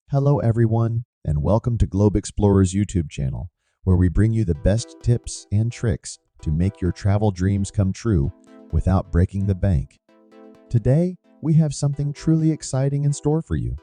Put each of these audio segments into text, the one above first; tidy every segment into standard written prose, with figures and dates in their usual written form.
Hello everyone, and welcome to Globe Explorers YouTube channel, where we bring you the best tips and tricks to make your travel dreams come true without breaking the bank. Today, we have something truly exciting in store for you.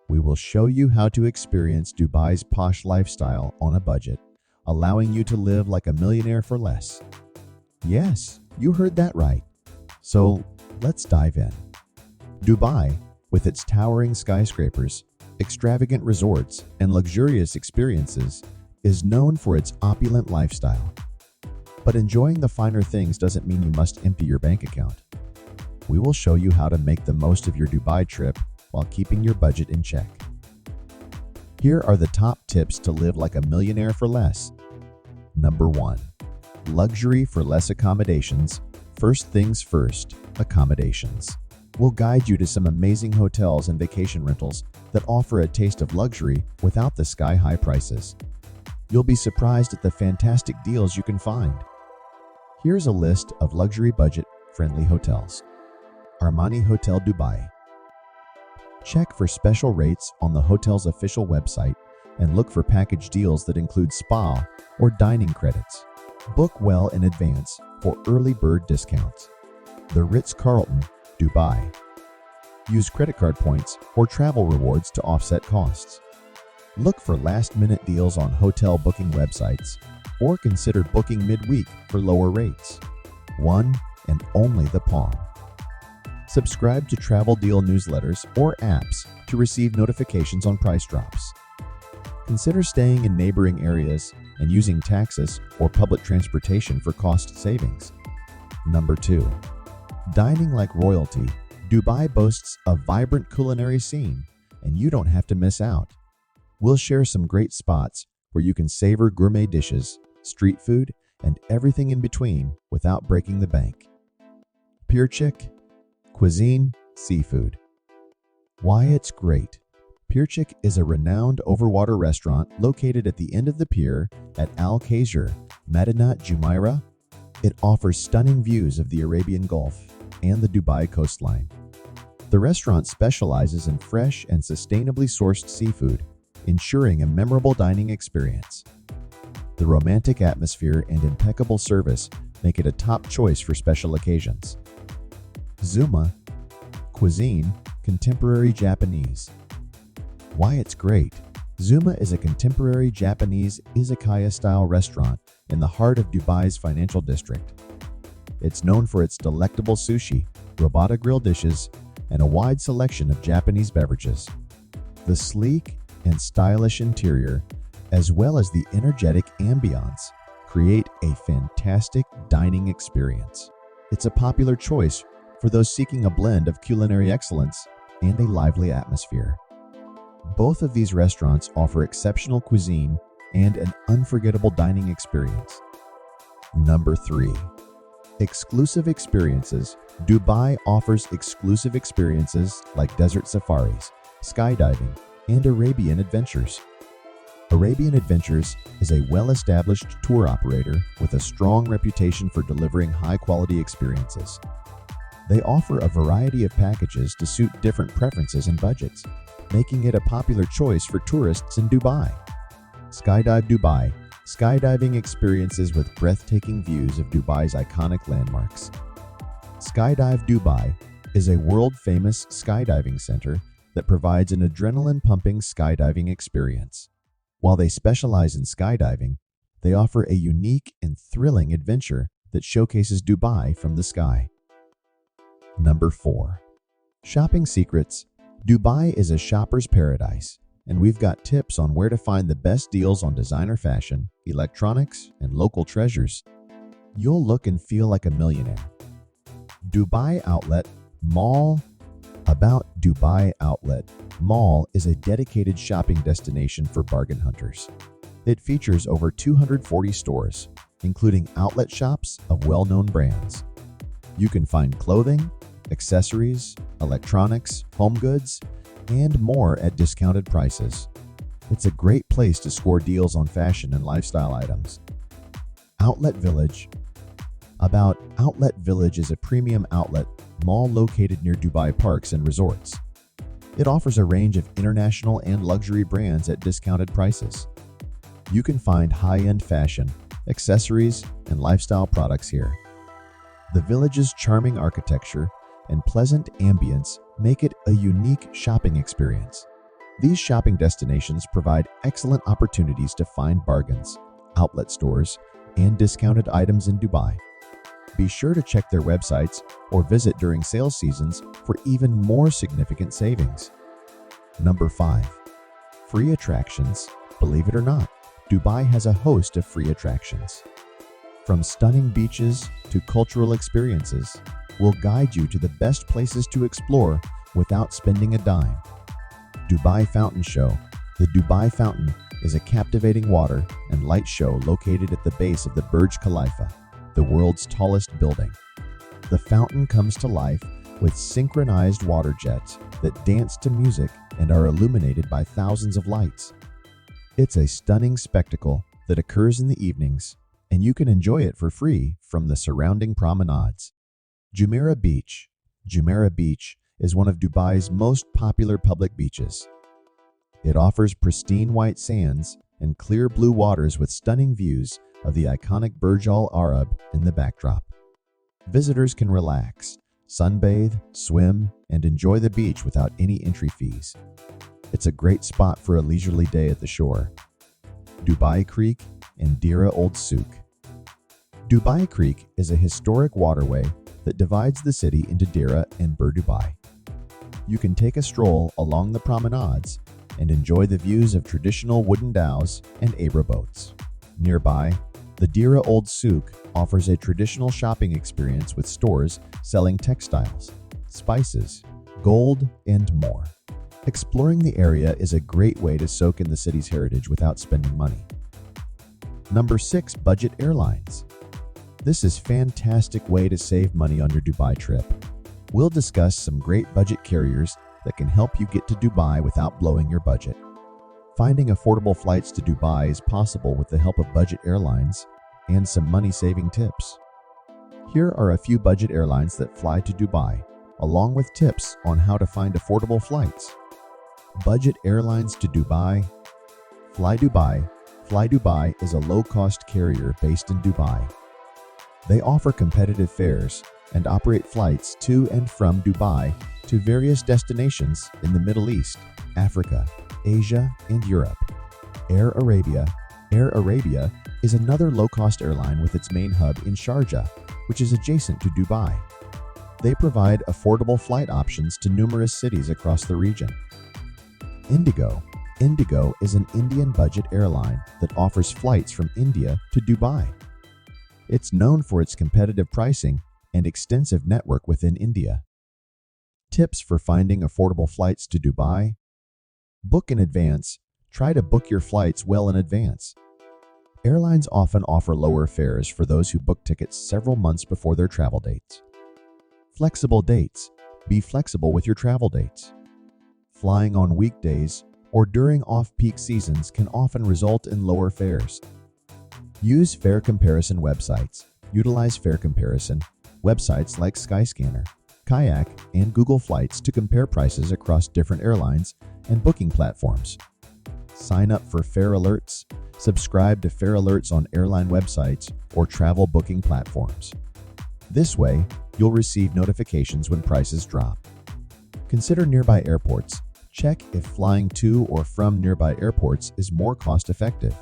We will show you how to experience Dubai's posh lifestyle on a budget, allowing you to live like a millionaire for less. Yes, you heard that right. So, let's dive in. Dubai, with its towering skyscrapers, extravagant resorts, and luxurious experiences, is known for its opulent lifestyle. But enjoying the finer things doesn't mean you must empty your bank account. We will show you how to make the most of your Dubai trip while keeping your budget in check. Here are the top tips to live like a millionaire for less. Number 1. Luxury for less accommodations. First things first, accommodations. We'll guide you to some amazing hotels and vacation rentals that offer a taste of luxury without the sky-high prices. You'll be surprised at the fantastic deals you can find. Here's a list of luxury budget-friendly hotels. Armani Hotel Dubai. Check for special rates on the hotel's official website and look for package deals that include spa or dining credits. Book well in advance for early bird discounts. The Ritz-Carlton Dubai. Use credit card points or travel rewards to offset costs. Look for last-minute deals on hotel booking websites or consider booking midweek for lower rates. One and only the Palm. Subscribe to travel deal newsletters or apps to receive notifications on price drops. Consider staying in neighboring areas and using taxis or public transportation for cost savings. Number 2. Dining like royalty. Dubai boasts a vibrant culinary scene, and you don't have to miss out. We'll share some great spots where you can savor gourmet dishes, street food, and everything in between without breaking the bank. Pure Chick Cuisine, Seafood. Why it's great. Pure Chick is a renowned overwater restaurant located at the end of the pier at Al Khazir, Madinat Jumeirah. It offers stunning views of the Arabian Gulf and the Dubai coastline. The restaurant specializes in fresh and sustainably sourced seafood, ensuring a memorable dining experience. The romantic atmosphere and impeccable service make it a top choice for special occasions. Zuma Cuisine, Contemporary Japanese. Why it's great. Zuma is a contemporary Japanese izakaya-style restaurant in the heart of Dubai's financial district. It's known for its delectable sushi, robata grill dishes, and a wide selection of Japanese beverages. The sleek and stylish interior, as well as the energetic ambiance, create a fantastic dining experience. It's a popular choice for those seeking a blend of culinary excellence and a lively atmosphere. Both of these restaurants offer exceptional cuisine and an unforgettable dining experience. Number 3. Exclusive experiences. Dubai offers exclusive experiences like desert safaris, skydiving, and Arabian Adventures. Arabian Adventures is a well-established tour operator with a strong reputation for delivering high-quality experiences. They offer a variety of packages to suit different preferences and budgets, making it a popular choice for tourists in Dubai. Skydive Dubai. Skydiving experiences with breathtaking views of Dubai's iconic landmarks. Skydive Dubai is a world-famous skydiving center that provides an adrenaline-pumping skydiving experience. While they specialize in skydiving, they offer a unique and thrilling adventure that showcases Dubai from the sky. Number 4. Shopping secrets. Dubai is a shopper's paradise, and we've got tips on where to find the best deals on designer fashion, electronics, and local treasures. You'll look and feel like a millionaire. Dubai Outlet Mall. About Dubai Outlet Mall is a dedicated shopping destination for bargain hunters. It features over 240 stores, including outlet shops of well-known brands. You can find clothing, accessories, electronics, home goods, and more at discounted prices. It's a great place to score deals on fashion and lifestyle items. Outlet Village. About Outlet Village is a premium outlet mall located near Dubai parks and resorts. It offers a range of international and luxury brands at discounted prices. You can find high-end fashion, accessories, and lifestyle products here. The village's charming architecture and pleasant ambience make it a unique shopping experience. These shopping destinations provide excellent opportunities to find bargains, outlet stores, and discounted items in Dubai. Be sure to check their websites or visit during sales seasons for even more significant savings. Number 5. Free attractions. Believe it or not, Dubai has a host of free attractions. From stunning beaches to cultural experiences, we'll guide you to the best places to explore without spending a dime. Dubai Fountain Show. The Dubai Fountain is a captivating water and light show located at the base of the Burj Khalifa, the world's tallest building. The fountain comes to life with synchronized water jets that dance to music and are illuminated by thousands of lights. It's a stunning spectacle that occurs in the evenings, and you can enjoy it for free from the surrounding promenades. Jumeirah Beach. Jumeirah Beach is one of Dubai's most popular public beaches. It offers pristine white sands and clear blue waters with stunning views of the iconic Burj Al Arab in the backdrop. Visitors can relax, sunbathe, swim, and enjoy the beach without any entry fees. It's a great spot for a leisurely day at the shore. Dubai Creek and Deira Old Souk. Dubai Creek is a historic waterway that divides the city into Deira and Bur Dubai. You can take a stroll along the promenades and enjoy the views of traditional wooden dhows and Abra boats. Nearby, the Deira Old Souk offers a traditional shopping experience with stores selling textiles, spices, gold, and more. Exploring the area is a great way to soak in the city's heritage without spending money. Number 6. Budget Airlines. This is a fantastic way to save money on your Dubai trip. We'll discuss some great budget carriers that can help you get to Dubai without blowing your budget. Finding affordable flights to Dubai is possible with the help of budget airlines and some money-saving tips. Here are a few budget airlines that fly to Dubai, along with tips on how to find affordable flights. Budget Airlines to Dubai. Fly Dubai. Fly Dubai is a low-cost carrier based in Dubai. They offer competitive fares and operate flights to and from Dubai to various destinations in the Middle East, Africa, Asia, and Europe. Air Arabia. Air Arabia is another low-cost airline with its main hub in Sharjah, which is adjacent to Dubai. They provide affordable flight options to numerous cities across the region. Indigo. Indigo is an Indian budget airline that offers flights from India to Dubai. It's known for its competitive pricing and extensive network within India. Tips for finding affordable flights to Dubai. Book in advance. Try to book your flights well in advance. Airlines often offer lower fares for those who book tickets several months before their travel dates. Flexible dates. Be flexible with your travel dates. Flying on weekdays or during off-peak seasons can often result in lower fares. Use fare comparison websites. Utilize fare comparison websites like Skyscanner, Kayak, and Google Flights to compare prices across different airlines and booking platforms. Sign up for fare alerts. Subscribe to fare alerts on airline websites or travel booking platforms. This way, you'll receive notifications when prices drop. Consider nearby airports. Check if flying to or from nearby airports is more cost-effective.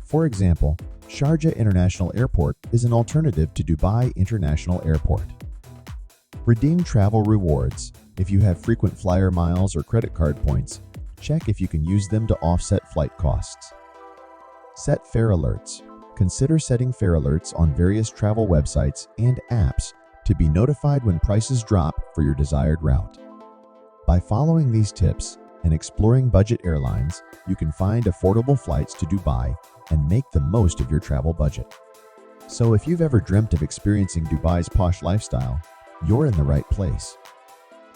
For example, Sharjah International Airport is an alternative to Dubai International Airport. Redeem travel rewards. If you have frequent flyer miles or credit card points, check if you can use them to offset flight costs. Set fare alerts. Consider setting fare alerts on various travel websites and apps to be notified when prices drop for your desired route. By following these tips and exploring budget airlines, you can find affordable flights to Dubai and make the most of your travel budget. So if you've ever dreamt of experiencing Dubai's posh lifestyle, you're in the right place.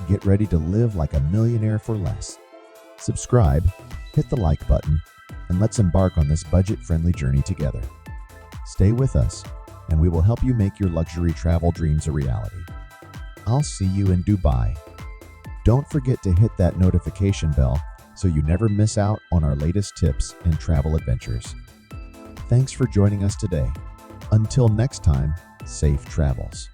Get ready to live like a millionaire for less. Subscribe, hit the like button, and let's embark on this budget-friendly journey together. Stay with us, and we will help you make your luxury travel dreams a reality. I'll see you in Dubai. don't forget to hit that notification bell so you never miss out on our latest tips and travel adventures. Thanks for joining us today. Until next time, safe travels.